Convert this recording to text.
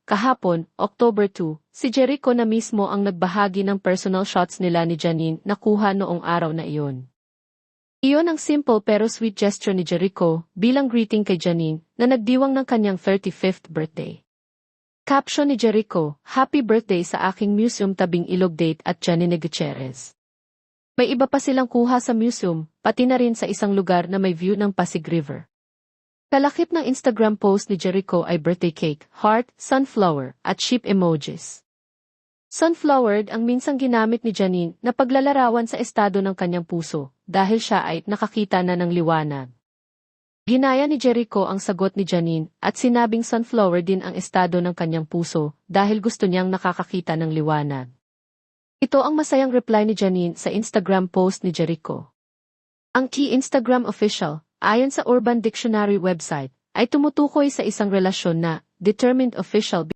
kahapon, October 2, si Jericho na mismo ang nagbahagi ng personal shots nila ni Janine na kuha noong araw na iyon. Iyon ang simple pero sweet gesture ni Jericho bilang greeting kay Janine na nagdiwang ng kanyang 35th birthday. Caption ni Jericho, "Happy birthday sa aking museum tabing ilog date at Janine Gutierrez." May iba pa silang kuha sa museum, pati na rin sa isang lugar na may view ng Pasig River. Kalakip ng Instagram post ni Jericho ay birthday cake, heart, sunflower, at sheep emojis. Sunflower ang minsang ginamit ni Janine na paglalarawan sa estado ng kanyang puso dahil siya ay nakakita na ng liwanag. Ginaya ni Jericho ang sagot ni Janine at sinabing sunflower din ang estado ng kanyang puso dahil gusto niyang nakakakita ng liwanag. Ito ang masayang reply ni Janine sa Instagram post ni Jericho. Ang key Instagram official, ayon sa Urban Dictionary website, ay tumutukoy sa isang relasyon na determined official